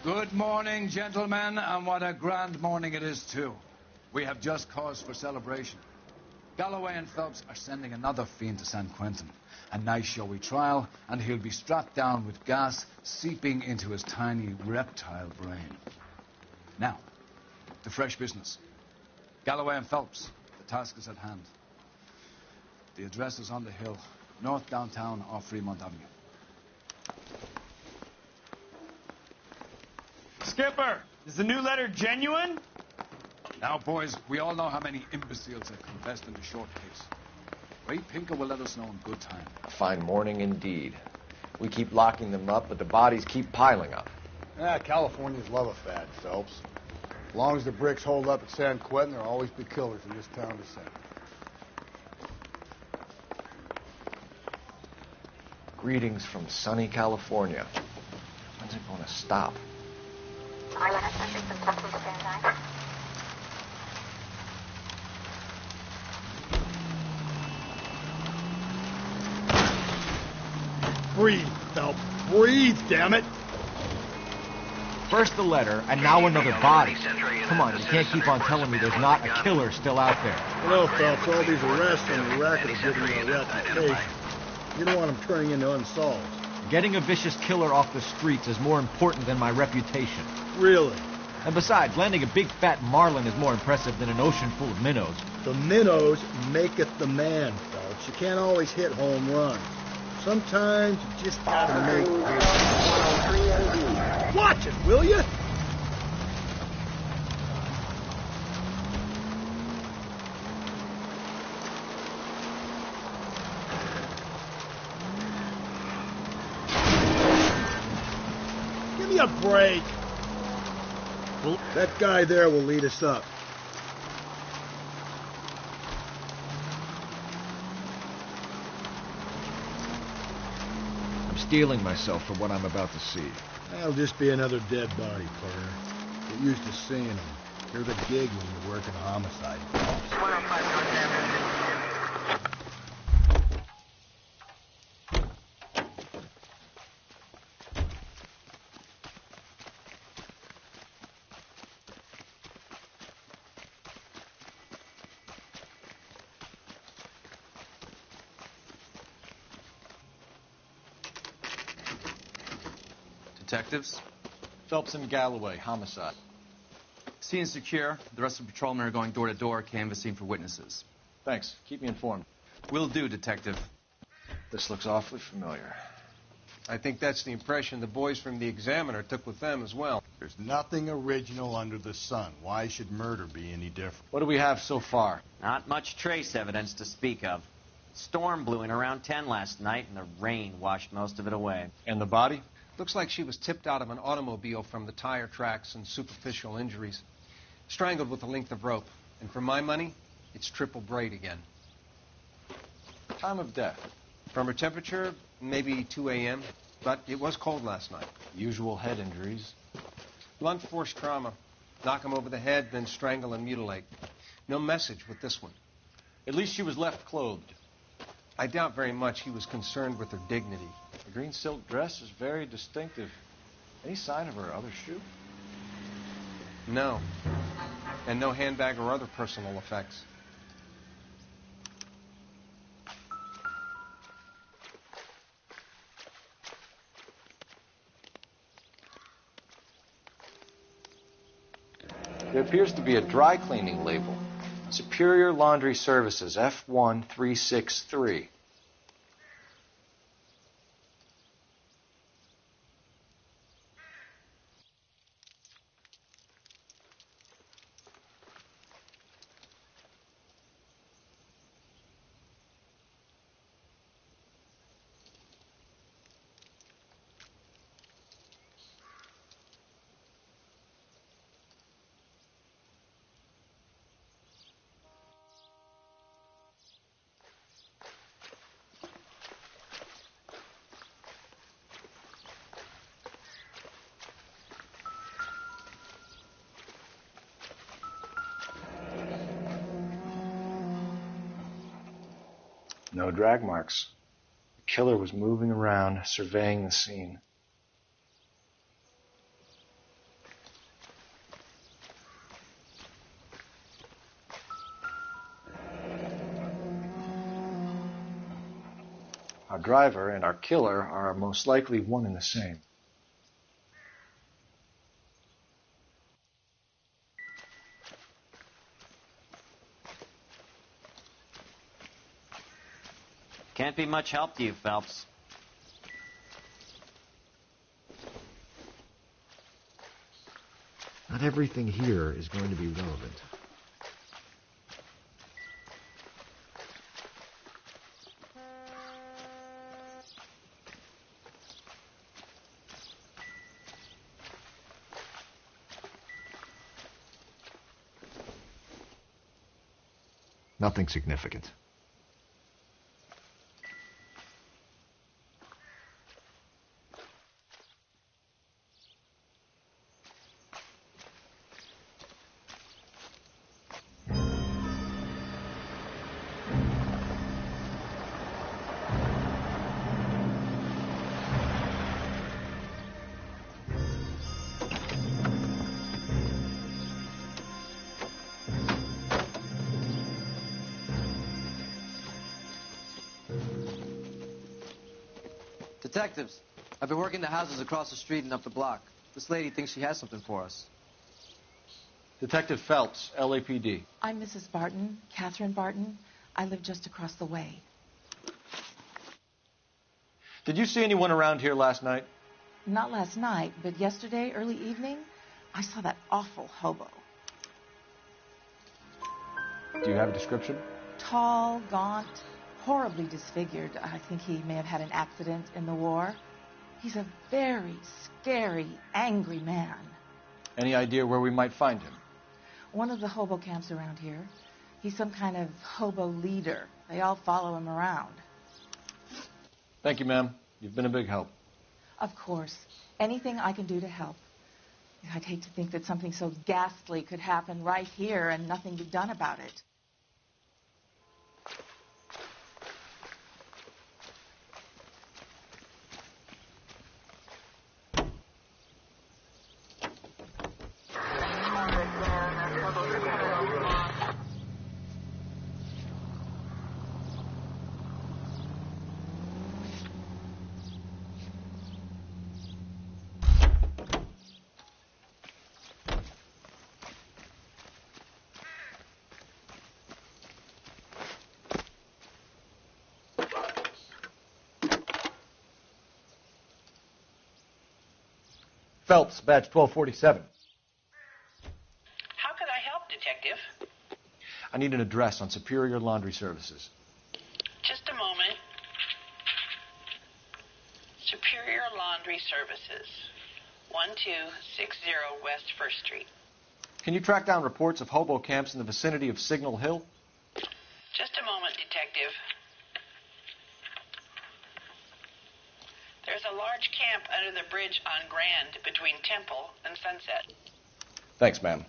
Good morning, gentlemen, and what a grand morning it is, too. We have just cause for celebration. Galloway and Phelps are sending another fiend to San Quentin. A nice showy trial, and he'll be strapped down with gas seeping into his tiny reptile brain. Now, the fresh business. Galloway and Phelps, the task is at hand. The address is on the hill, north downtown off Fremont Avenue. Skipper, is the new letter genuine? Now, boys, we all know how many imbeciles have confessed in the short case. Ray Pinker will let us know in good time. A fine morning indeed. We keep locking them up, but the bodies keep piling up. Californians love a fad, Phelps. As long as the bricks hold up at San Quentin, there'll always be killers in this town to send. Greetings from sunny California. When's it going to stop? Breathe, Phelps. Breathe, damn it. First the letter, and now another body. Come on, you can't keep on telling me there's not a killer still out there. You know, Phelps, all these arrests and the racket are giving you a reputation. You don't want them turning into unsolved. Getting a vicious killer off the streets is more important than my reputation. Really? And besides, landing a big fat marlin is more impressive than an ocean full of minnows. The minnows maketh the man, Phelps. You can't always hit home runs. Sometimes you just gotta make... Watch it, will you? Give me a break. That guy there will lead us up. I'm steeling myself for what I'm about to see. That'll just be another dead body, partner. Get used to seeing them. Here's a gig when you're working a homicide. Detectives? Phelps and Galloway, homicide. Scene is secure. The rest of the patrolmen are going door to door, canvassing for witnesses. Thanks. Keep me informed. Will do, Detective. This looks awfully familiar. I think that's the impression the boys from the Examiner took with them as well. There's nothing original under the sun. Why should murder be any different? What do we have so far? Not much trace evidence to speak of. Storm blew in around 10 last night, and the rain washed most of it away. And the body? Looks like she was tipped out of an automobile from the tire tracks and superficial injuries. Strangled with a length of rope. And for my money, it's triple braid again. Time of death? From her temperature, maybe 2 a.m., but it was cold last night. Usual head injuries. Blunt force trauma. Knock him over the head, then strangle and mutilate. No message with this one. At least she was left clothed. I doubt very much he was concerned with her dignity. The green silk dress is very distinctive. Any sign of her other shoe? No. And no handbag or other personal effects. There appears to be a dry cleaning label. Superior Laundry Services, F1363. No drag marks. The killer was moving around, surveying the scene. Our driver and our killer are most likely one and the same. Can't be much help to you, Phelps. Not everything here is going to be relevant. Nothing significant. Detectives, I've been working the houses across the street and up the block. This lady thinks she has something for us. Detective Phelps, LAPD. I'm Mrs. Barton, Catherine Barton. I live just across the way. Did you see anyone around here last night? Not last night, but yesterday, early evening, I saw that awful hobo. Do you have a description? Tall, gaunt, horribly disfigured. I think he may have had an accident in the war. He's a very scary, angry man. Any idea where we might find him? One of the hobo camps around here. He's some kind of hobo leader. They all follow him around. Thank you, ma'am. You've been a big help. Of course. Anything I can do to help. I'd hate to think that something so ghastly could happen right here and nothing be done about it. Phelps, badge 1247. How can I help, Detective? I need an address on Superior Laundry Services. Just a moment. Superior Laundry Services, 1260 West 1st Street. Can you track down reports of hobo camps in the vicinity of Signal Hill? Just a moment, Detective. There's a large camp under the bridge on Grand between Temple and Sunset. Thanks, ma'am.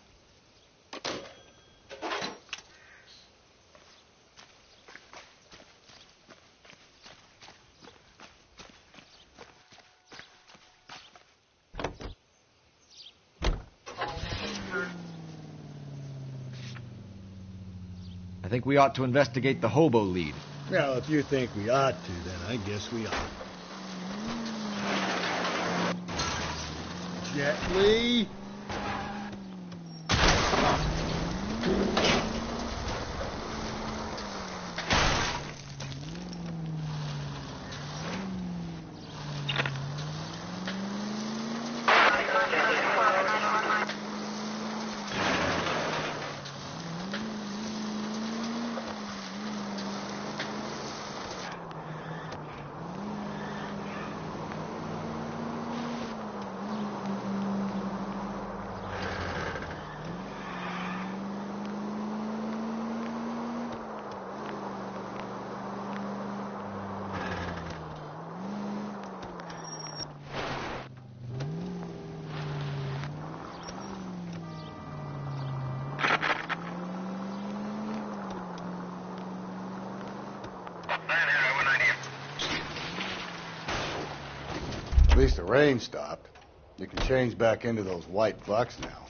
I think we ought to investigate the hobo lead. Well, if you think we ought to, then I guess we ought. Gently. At least the rain stopped. You can change back into those white bucks now.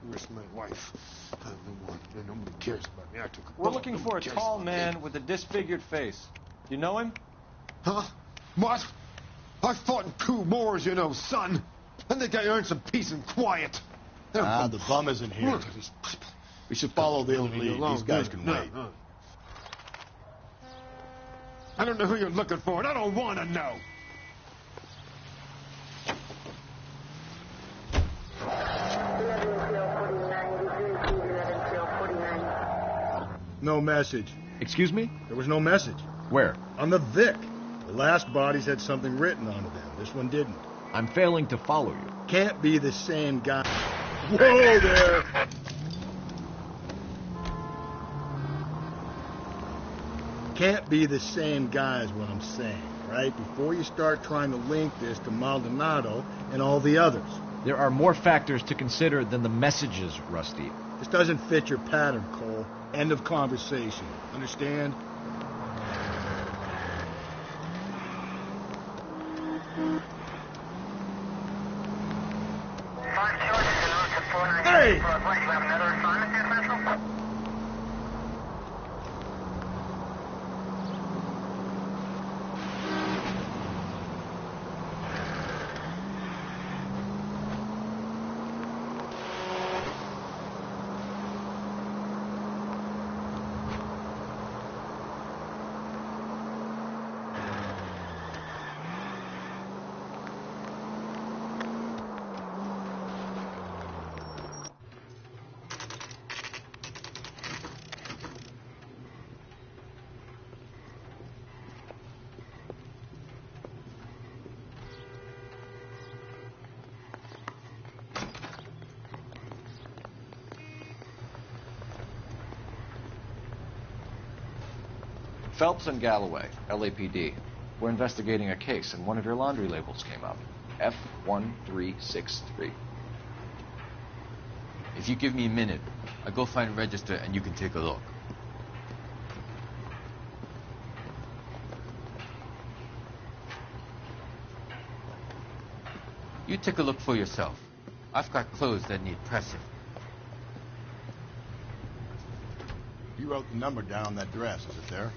Where's my wife? I'm the one. Nobody cares about me. I took a We're looking for a tall man with a disfigured face. You know him? Huh? What? I fought in 2 wars, you know, son. I think I earned some peace and quiet. The bum isn't here. We should follow the lead. These guys can wait. I don't know who you're looking for, and I don't want to know. No message. Excuse me? There was no message. Where? On the Vic. The last bodies had something written onto them. This one didn't. I'm failing to follow you. Can't be the same guy. Whoa there! Can't be the same guy is what I'm saying, right? Before you start trying to link this to Maldonado and all the others. There are more factors to consider than the messages, Rusty. This doesn't fit your pattern, Cole. End of conversation. Understand? Hey! Phelps and Galloway, LAPD. We're investigating a case, and one of your laundry labels came up. F1363. If you give me a minute, I'll go find a register and you can take a look. You take a look for yourself. I've got clothes that need pressing. You wrote the number down on that dress. Is it there?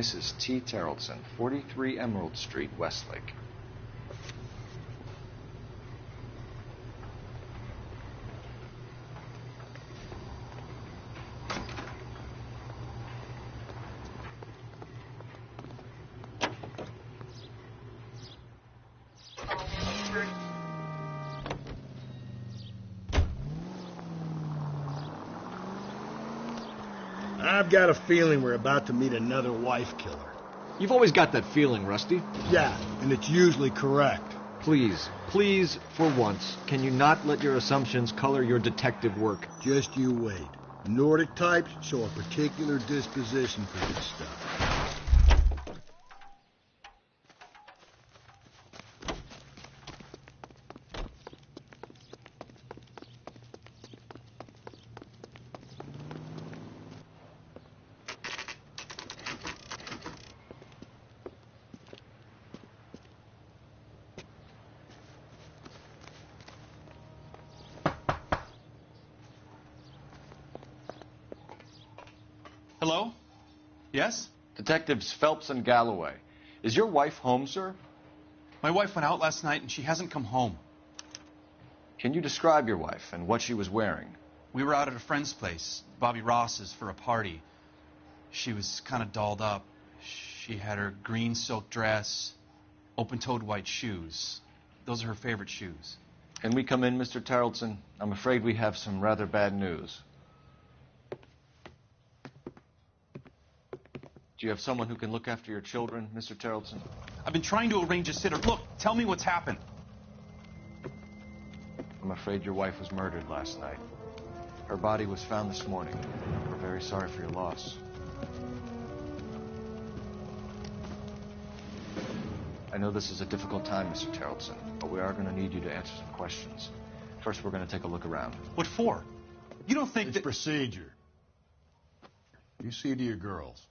Mrs. T. Terrellson, 43 Emerald Street, Westlake. I've got a feeling we're about to meet another wife killer. You've always got that feeling, Rusty. Yeah, and it's usually correct. Please, for once, can you not let your assumptions color your detective work? Just you wait. Nordic types show a particular disposition for this stuff. Hello? Yes? Detectives Phelps and Galloway. Is your wife home, sir? My wife went out last night and she hasn't come home. Can you describe your wife and what she was wearing? We were out at a friend's place, Bobby Ross's, for a party. She was kind of dolled up. She had her green silk dress, open-toed white shoes. Those are her favorite shoes. Can we come in, Mr. Terrellson? I'm afraid we have some rather bad news. Do you have someone who can look after your children, Mr. Terrellson? I've been trying to arrange a sitter. Look, tell me what's happened. I'm afraid your wife was murdered last night. Her body was found this morning. We're very sorry for your loss. I know this is a difficult time, Mr. Terrellson, but we are going to need you to answer some questions. First, we're going to take a look around. What for? You don't think It's procedure. You see to your girls.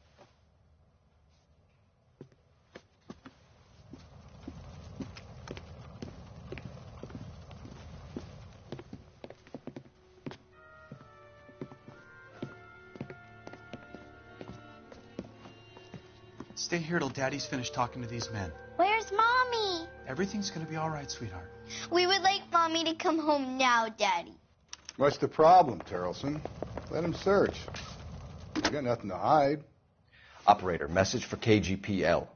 Stay here till Daddy's finished talking to these men. Where's Mommy? Everything's going to be all right, sweetheart. We would like Mommy to come home now, Daddy. What's the problem, Terrellson? Let him search. You got nothing to hide. Operator, message for KGPL.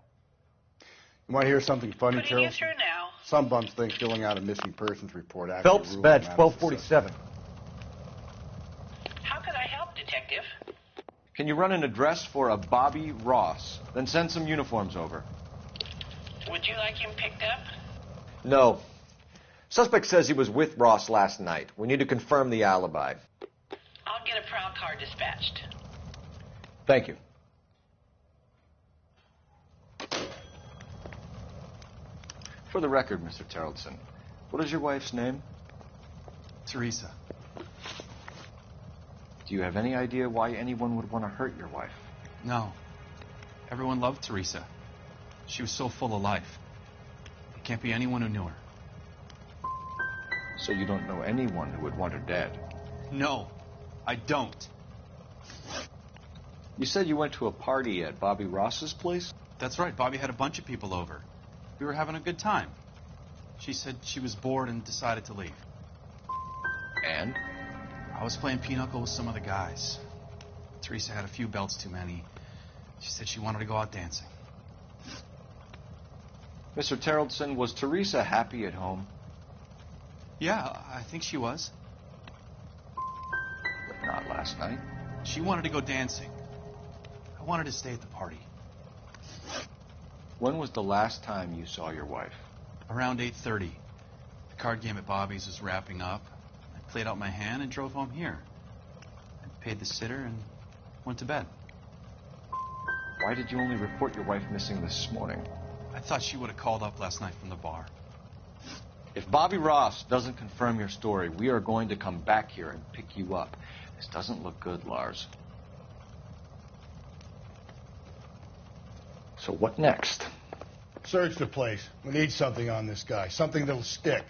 You want to hear something funny, Putting you Terrellson? through now. Some bums think filling out a missing persons report actually Phelps, rules badge them out. 1247. How could I help, Detective? Can you run an address for a Bobby Ross? Then send some uniforms over. Would you like him picked up? No. Suspect says he was with Ross last night. We need to confirm the alibi. I'll get a prowl car dispatched. Thank you. For the record, Mr. Terrellson, what is your wife's name? Teresa. Do you have any idea why anyone would want to hurt your wife? No. Everyone loved Teresa. She was so full of life. It can't be anyone who knew her. So you don't know anyone who would want her dead? No, I don't. You said you went to a party at Bobby Ross's place? That's right. Bobby had a bunch of people over. We were having a good time. She said she was bored and decided to leave. And? I was playing pinochle with some of the guys. Teresa had a few belts too many. She said she wanted to go out dancing. Mr. Terrellson, was Teresa happy at home? Yeah, I think she was. But not last night. She wanted to go dancing. I wanted to stay at the party. When was the last time you saw your wife? Around 8:30. The card game at Bobby's was wrapping up. I played out my hand and drove home here. I paid the sitter and went to bed. Why did you only report your wife missing this morning? I thought she would have called up last night from the bar. If Bobby Ross doesn't confirm your story, we are going to come back here and pick you up. This doesn't look good, Lars. So what next? Search the place. We need something on this guy. Something that'll stick.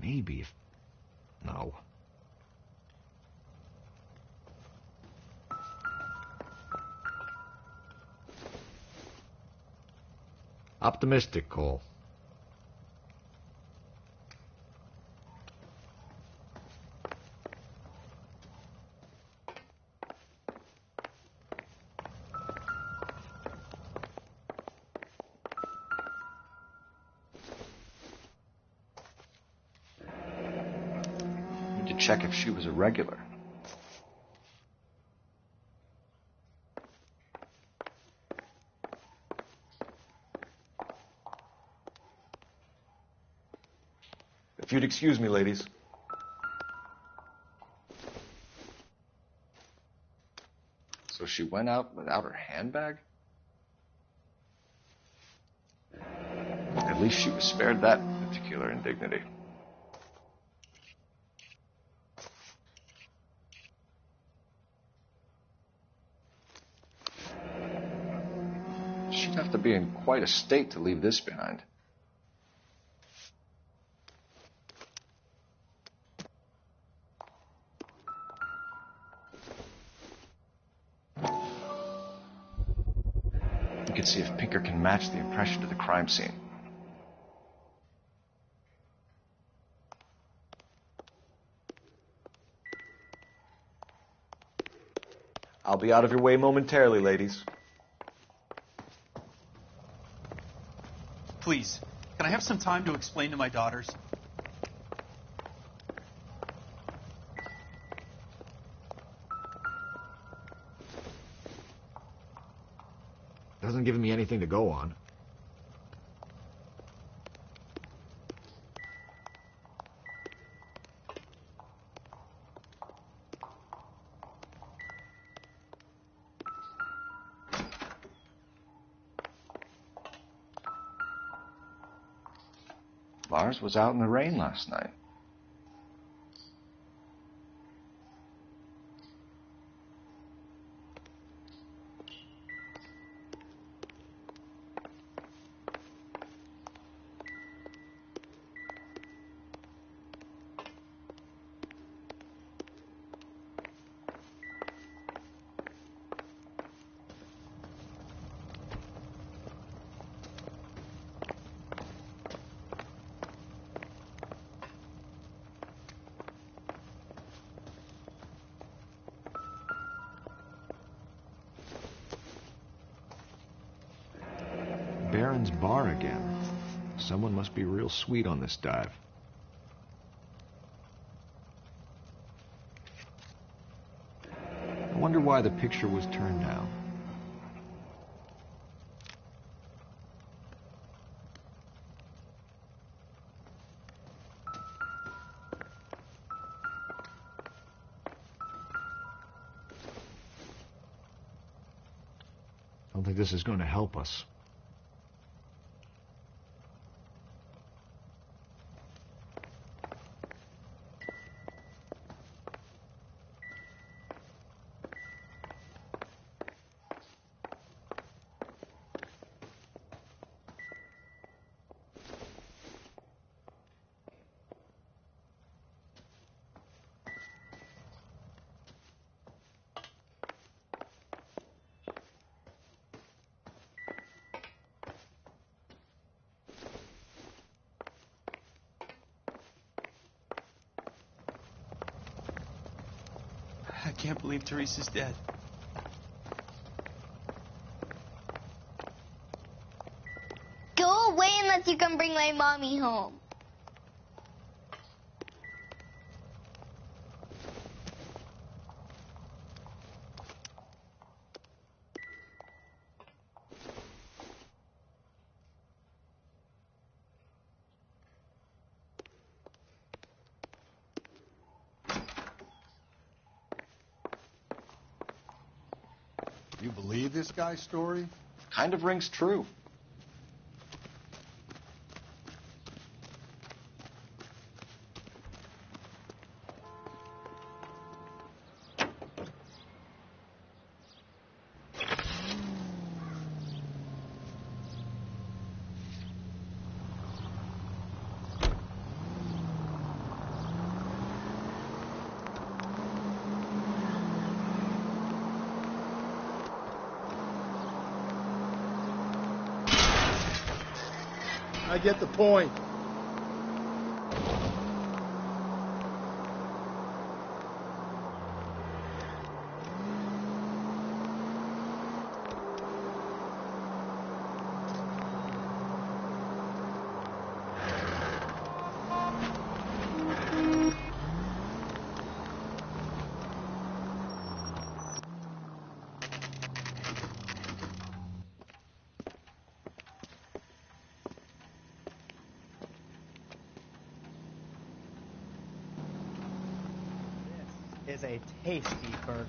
Maybe if... No. Optimistic, Cole. Need to check if she was a regular. If you'd excuse me, ladies. So she went out without her handbag? At least she was spared that particular indignity. She'd have to be in quite a state to leave this behind. You can see if Pinker can match the impression to the crime scene. I'll be out of your way momentarily, ladies. Please, can I have some time to explain to my daughters? Doesn't give me anything to go on. Lars was out in the rain last night. Baron's bar again. Someone must be real sweet on this dive. I wonder why the picture was turned down. I don't think this is going to help us. I can't believe Teresa's dead. Go away unless you can bring my mommy home. You believe this guy's story? Kind of rings true. I get the point. Is a tasty burger.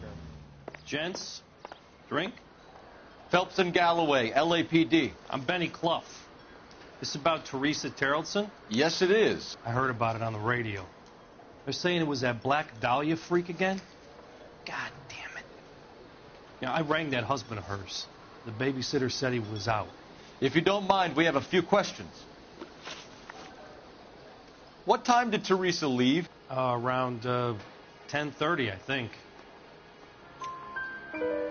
Gents, drink? Phelps and Galloway, LAPD. I'm Benny Clough. This about Teresa Terrellson? Yes, it is. I heard about it on the radio. They're saying it was that Black Dahlia freak again? God damn it. Yeah, I rang that husband of hers. The babysitter said he was out. If you don't mind, we have a few questions. What time did Teresa leave? Around 10:30, I think.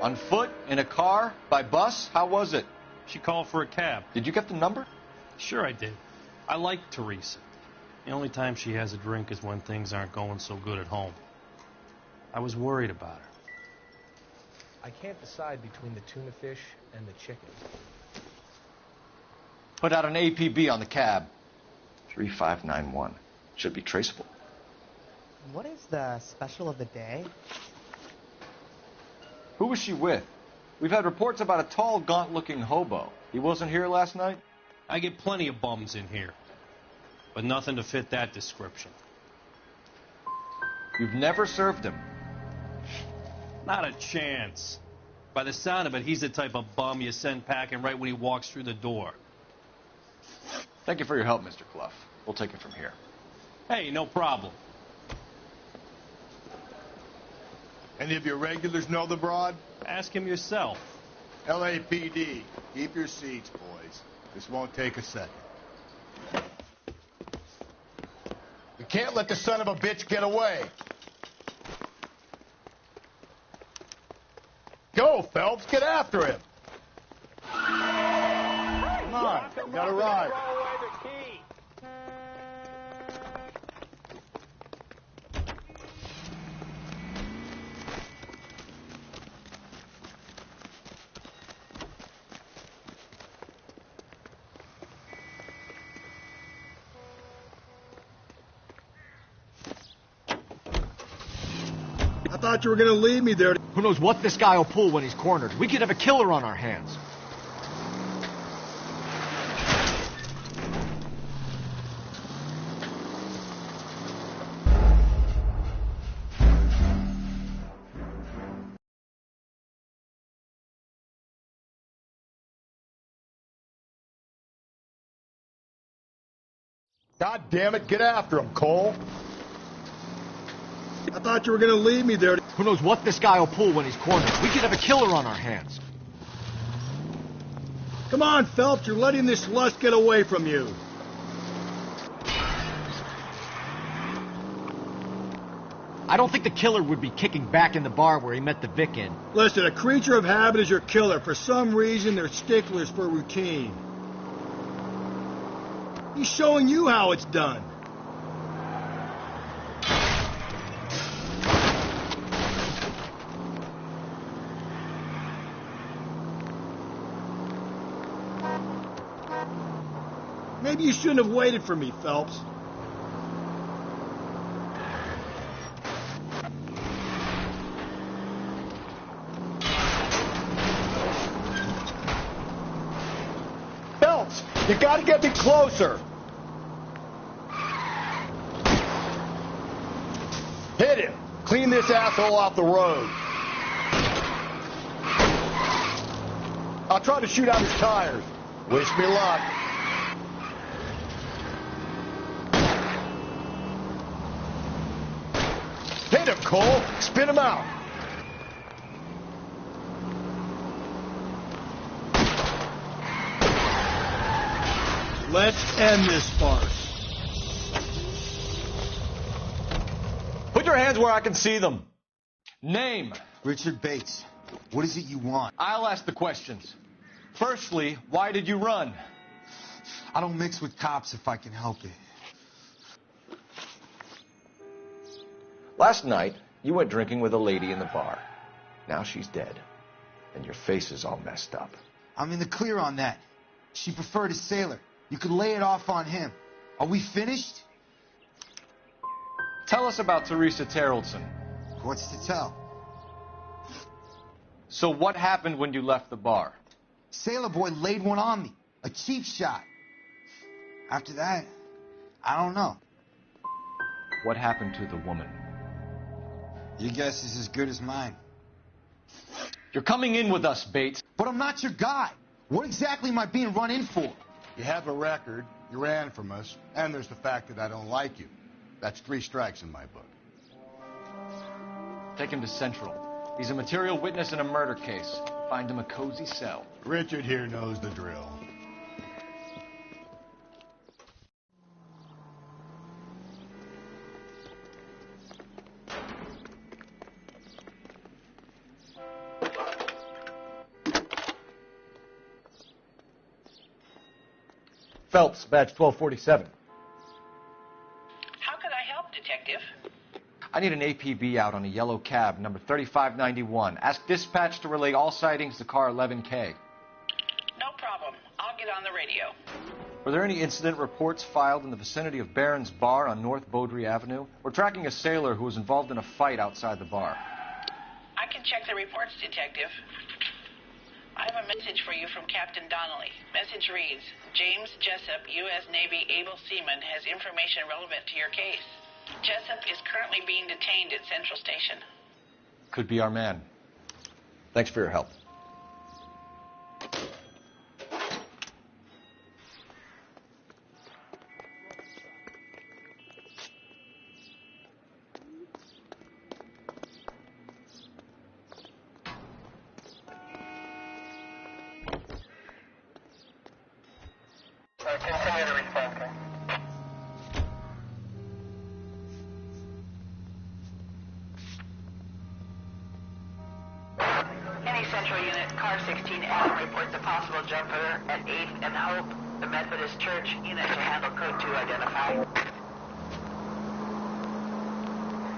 On foot? In a car? By bus? How was it? She called for a cab. Did you get the number? Sure I did. I like Teresa. The only time she has a drink is when things aren't going so good at home. I was worried about her. I can't decide between the tuna fish and the chicken. Put out an APB on the cab. 3591. Should be traceable. What is the special of the day? Who was she with? We've had reports about a tall, gaunt-looking hobo. He wasn't here last night? I get plenty of bums in here, but nothing to fit that description. You've never served him? Not a chance. By the sound of it, he's the type of bum you send packing right when he walks through the door. Thank you for your help, Mr. Clough. We'll take it from here. Hey, no problem. Any of your regulars know the broad? Ask him yourself. LAPD, keep your seats, boys. This won't take a second. We can't let the son of a bitch get away. Go, Phelps, get after him. Come on, you got a ride. I thought you were going to leave me there. Who knows what this guy will pull when he's cornered? We could have a killer on our hands. God damn it, get after him, Cole. I thought you were going to leave me there. Who knows what this guy will pull when he's cornered? We could have a killer on our hands. Come on, Phelps, you're letting this lust get away from you. I don't think the killer would be kicking back in the bar where he met the Vic in. Listen, a creature of habit is your killer. For some reason, they're sticklers for routine. He's showing you how it's done. Maybe you shouldn't have waited for me, Phelps. Phelps, you gotta get me closer. Hit him. Clean this asshole off the road. I'll try to shoot out his tires. Wish me luck. Hit him, Cole. Spin him out. Let's end this farce. Put your hands where I can see them. Name. Richard Bates. What is it you want? I'll ask the questions. Firstly, why did you run? I don't mix with cops if I can help it. Last night, you went drinking with a lady in the bar. Now she's dead, and your face is all messed up. I'm in the clear on that. She preferred a sailor. You could lay it off on him. Are we finished? Tell us about Teresa Terrellson. What's to tell? So what happened when you left the bar? Sailor boy laid one on me. A cheap shot. After that, I don't know. What happened to the woman? Your guess is as good as mine. You're coming in with us, Bates. But I'm not your guy. What exactly am I being run in for? You have a record, you ran from us, and there's the fact that I don't like you. That's 3 strikes in my book. Take him to Central. He's a material witness in a murder case. Find him a cozy cell. Richard here knows the drill. Phelps, badge 1247. How could I help, Detective? I need an APB out on a yellow cab, number 3591. Ask dispatch to relay all sightings to car 11K. No problem. I'll get on the radio. Were there any incident reports filed in the vicinity of Barron's Bar on North Beaudry Avenue? We're tracking a sailor who was involved in a fight outside the bar. I can check the reports, Detective. I have a message for you from Captain Donnelly. Message reads, James Jessup, U.S. Navy able seaman, has information relevant to your case. Jessup is currently being detained at Central Station. Could be our man. Thanks for your help. Continue to respond, sir. Any Central unit, car 16 Adam reports a possible jumper at 8th and Hope, the Methodist Church. Unit to handle code 2 identify.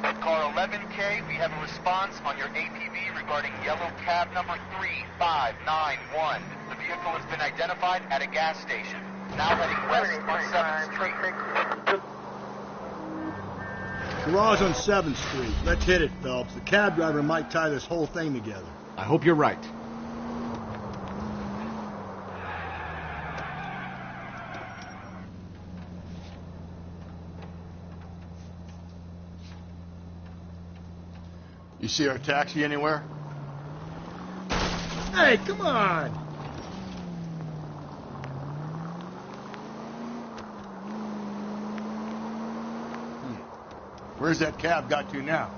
At car 11K, we have a response on your APB regarding yellow cab number 3591. The vehicle has been identified at a gas station. Now heading west on 7th Street. Garage on 7th Street. Let's hit it, Phelps. The cab driver might tie this whole thing together. I hope you're right. You see our taxi anywhere? Hey, come on! Where's that cab got to now?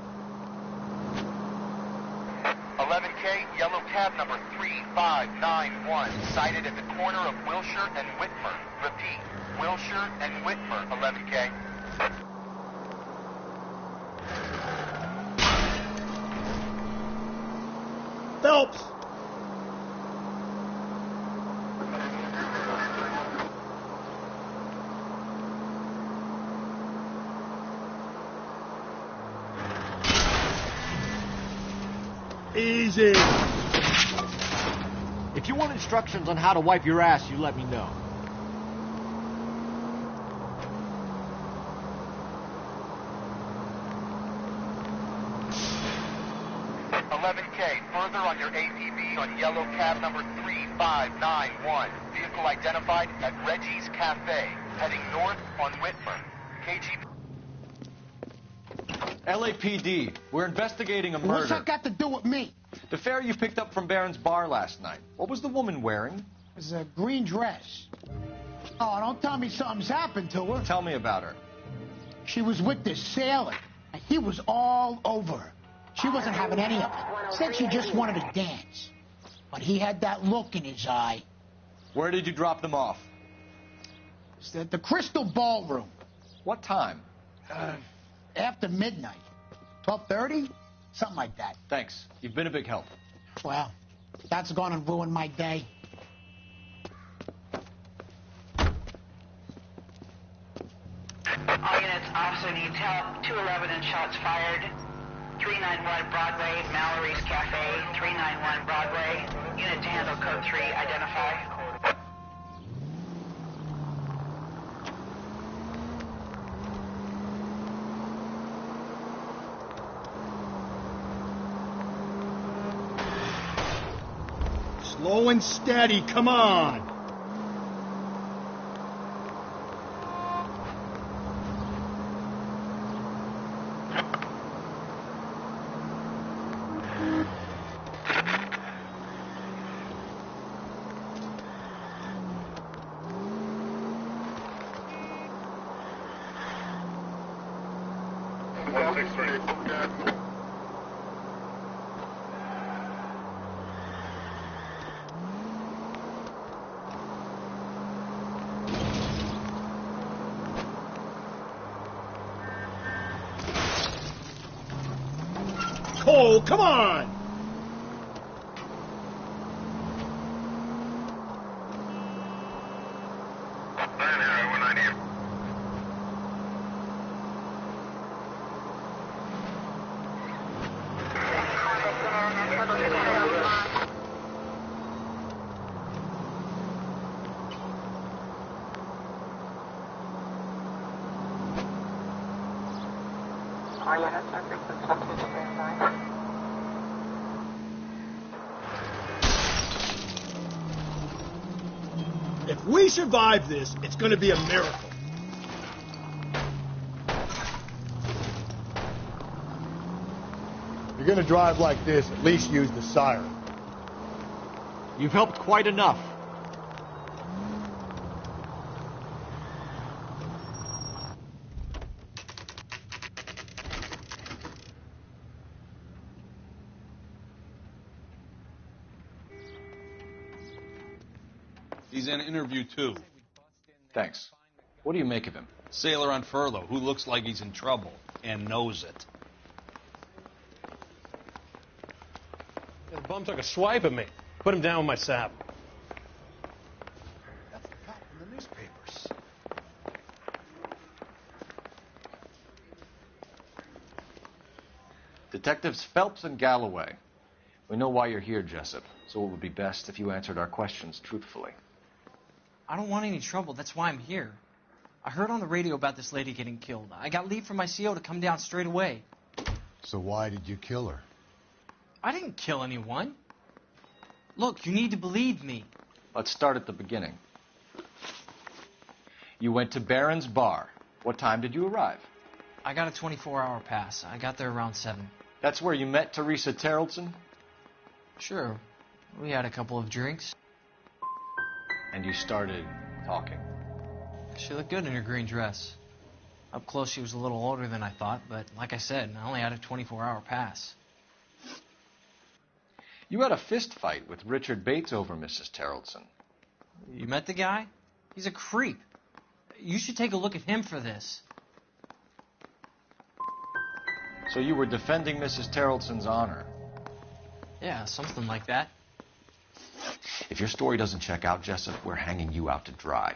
11K, yellow cab number 3591, sighted at the corner of Wilshire and Whitmer. Repeat, Wilshire and Whitmer, 11K. Phelps! Easy. If you want instructions on how to wipe your ass, you let me know. Further on your APB on yellow cab number 3591. Vehicle identified at Reggie's Cafe, heading north on Whitmer. KG. LAPD, we're investigating a murder. What's that got to do with me? The fare you picked up from Barron's Bar last night. What was the woman wearing? It was a green dress. Oh, don't tell me something's happened to her. Tell me about her. She was with this sailor, and he was all over her. She wasn't having any of it. Said she just wanted to dance. But he had that look in his eye. Where did you drop them off? It's at the Crystal Ballroom. What time? After midnight. 12:30? Something like that. Thanks. You've been a big help. Well, that's gone and ruined my day. officer needs help. 211 and shots fired. 391 Broadway, Mallory's Cafe. 391 Broadway. Unit to handle code 3. Identify. Slow and steady, come on! Cole, come on! If we survive this, it's going to be a miracle. If you're going to drive like this, at least use the siren. You've helped quite enough. He's in interview 2. Thanks. What do you make of him? Sailor on furlough who looks like he's in trouble and knows it. The bum took a swipe at me. Put him down with my saddle. That's the cop in the newspapers. Detectives Phelps and Galloway. We know why you're here, Jessup, so it would be best if you answered our questions truthfully. I don't want any trouble. That's why I'm here. I heard on the radio about this lady getting killed. I got leave from my CO to come down straight away. So why did you kill her? I didn't kill anyone. Look, you need to believe me. Let's start at the beginning. You went to Barron's Bar. What time did you arrive? I got a 24-hour pass. I got there around 7. That's where you met Teresa Terrellson? Sure. We had a couple of drinks. And you started talking. She looked good in her green dress. Up close, she was a little older than I thought, but like I said, I only had a 24-hour pass. You had a fist fight with Richard Bates over Mrs. Terrellson. You met the guy? He's a creep. You should take a look at him for this. So you were defending Mrs. Terrellson's honor? Yeah, something like that. If your story doesn't check out, Jessup, we're hanging you out to dry.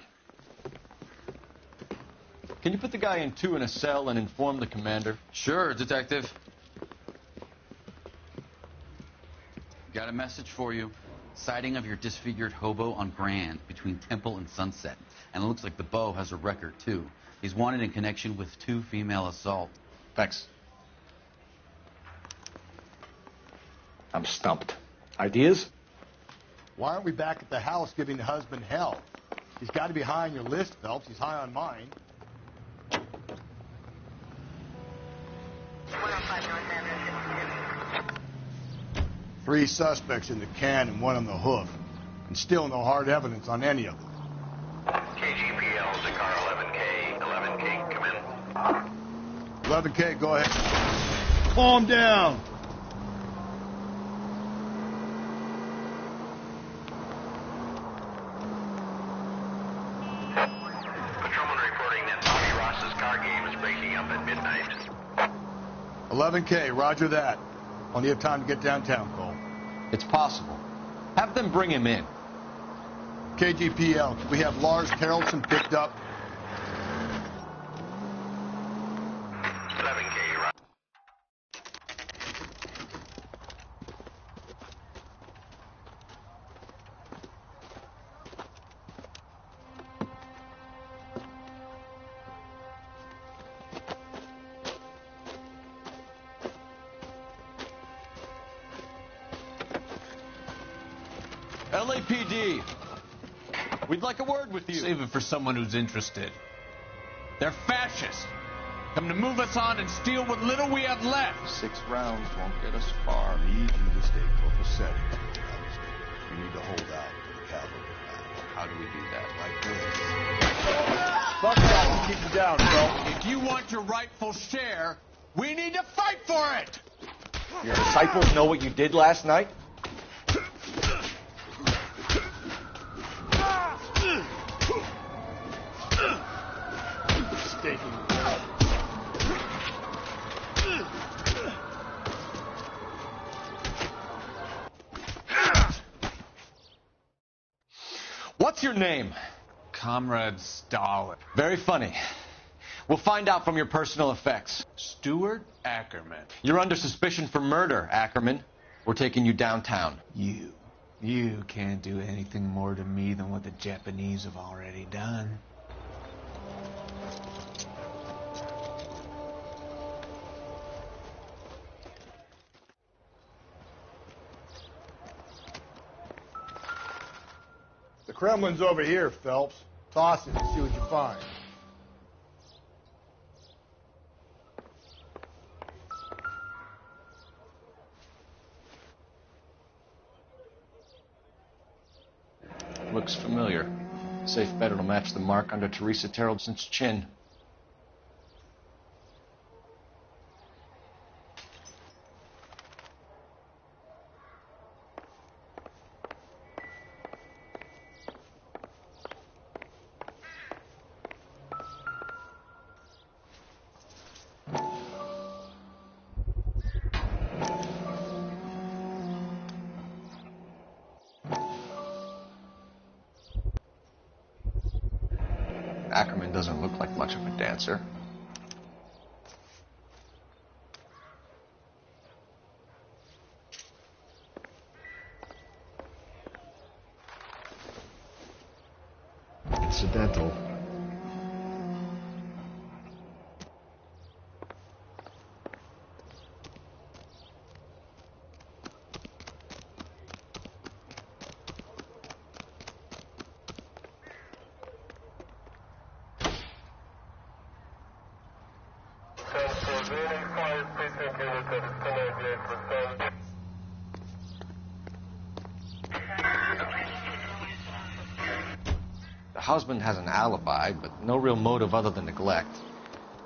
Can you put the guy in 2 in a cell and inform the commander? Sure, Detective. Got a message for you. Sighting of your disfigured hobo on Grand between Temple and Sunset. And it looks like the Beau has a record, too. He's wanted in connection with 2 female assaults. Thanks. I'm stumped. Ideas? Why aren't we back at the house giving the husband hell? He's got to be high on your list, Phelps. He's high on mine. Three suspects in the can and 1 on the hoof. And still no hard evidence on any of them. KGPL to car 11K. 11K, come in. 11K, go ahead. Calm down. Patrolman reporting that Bobby Ross's car game is breaking up at midnight. 11K, roger that. Only have time to get downtown, Cole. It's possible. Have them bring him in. KGPL, we have Lars Terrellson picked up. LAPD. We'd like a word with you. Save it for someone who's interested. They're fascists. Come to move us on and steal what little we have left. 6 rounds won't get us far. I need you to stay copacetic. We need to hold out for the cavalry. How do we do that? Like this. Fuck that and keep you down, bro. If you want your rightful share, we need to fight for it. Your disciples know what you did last night? Stinking. What's your name? Comrade Stalin. Very funny. We'll find out from your personal effects. Stuart Ackerman. You're under suspicion for murder, Ackerman. We're taking you downtown. You can't do anything more to me than what the Japanese have already done. The Kremlin's over here, Phelps. Toss it and see what you find. Looks familiar. Safe bet it'll match the mark under Teresa Terrelson's chin. Ackerman doesn't look like much of a dancer. Incidental. The husband has an alibi, but no real motive other than neglect.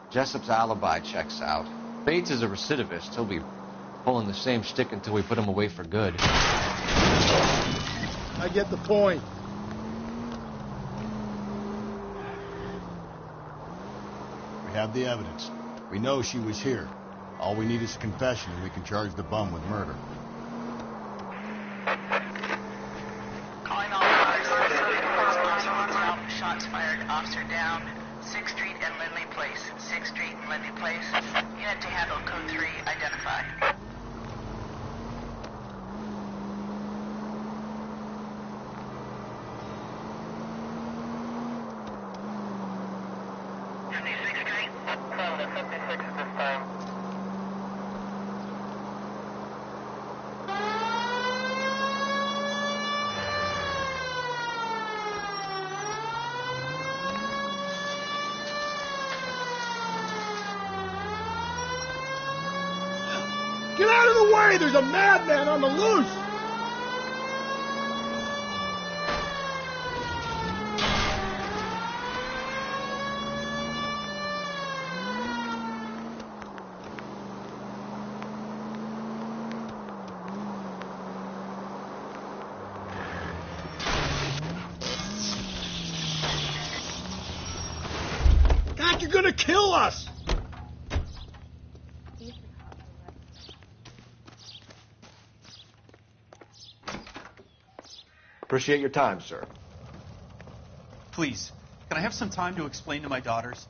Jessup's alibi checks out. Bates is a recidivist. He'll be pulling the same shtick until we put him away for good. I get the point. We have the evidence. We know she was here. All we need is a confession, and we can charge the bum with murder. Calling all cars. Shots fired. Officer down. 6th Street and Lindley Place. 6th Street and Lindley Place. Unit to handle code 3. Identify. Get out of the way! There's a madman on the loose! God, you're gonna kill us! Appreciate your time, sir. Please, can I have some time to explain to my daughters?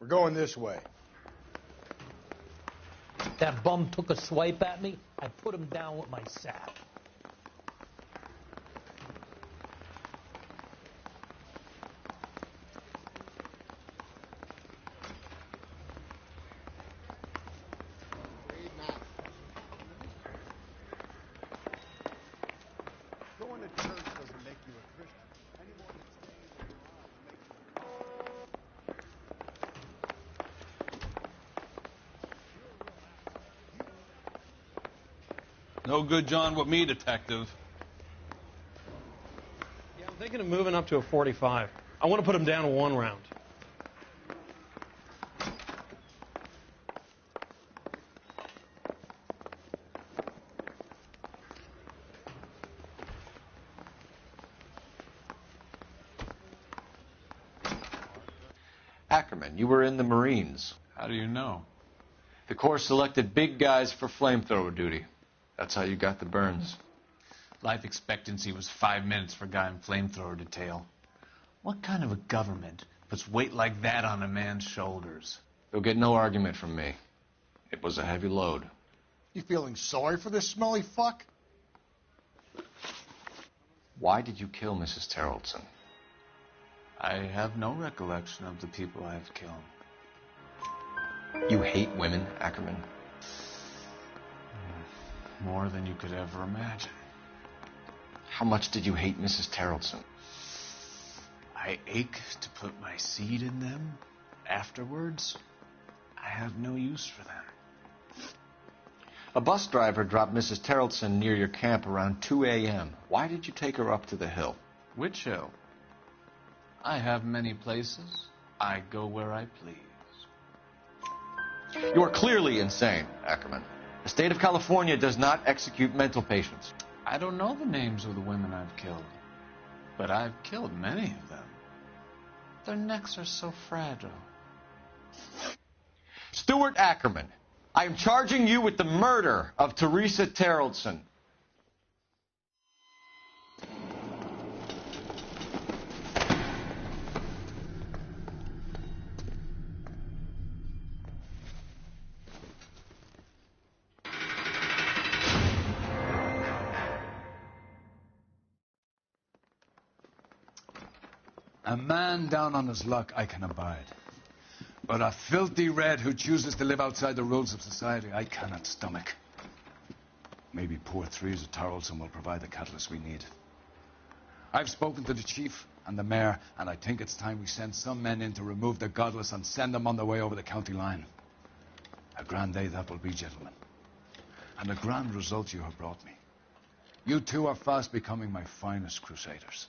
We're going this way. That bum took a swipe at me. I put him down with my sack. Going to church doesn't make you a Christian any more than staying in your arms makes you. No good John with me, detective. Yeah, I'm thinking of moving up to a 45. I want to put him down to 1 round. Ackerman, you were in the Marines. How do you know? The Corps selected big guys for flamethrower duty. That's how you got the burns. Life expectancy was 5 minutes for a guy in flamethrower detail. What kind of a government puts weight like that on a man's shoulders? You'll get no argument from me. It was a heavy load. You feeling sorry for this smelly fuck? Why did you kill Mrs. Terrellson? I have no recollection of the people I have killed. You hate women, Ackerman? More than you could ever imagine. How much did you hate Mrs. Terrellson? I ache to put my seed in them. Afterwards, I have no use for them. A bus driver dropped Mrs. Terrellson near your camp around 2 a.m. Why did you take her up to the hill? Which hill? I have many places. I go where I please. You are clearly insane, Ackerman. The state of California does not execute mental patients. I don't know the names of the women I've killed, but I've killed many of them. Their necks are so fragile. Stuart Ackerman, I am charging you with the murder of Teresa Terrellson. A man down on his luck I can abide. But a filthy red who chooses to live outside the rules of society I cannot stomach. Maybe poor Teresa Terrellson will provide the catalyst we need. I've spoken to the chief and the mayor, and I think it's time we send some men in to remove the godless and send them on their way over the county line. A grand day that will be, gentlemen. And a grand result you have brought me. You two are fast becoming my finest crusaders.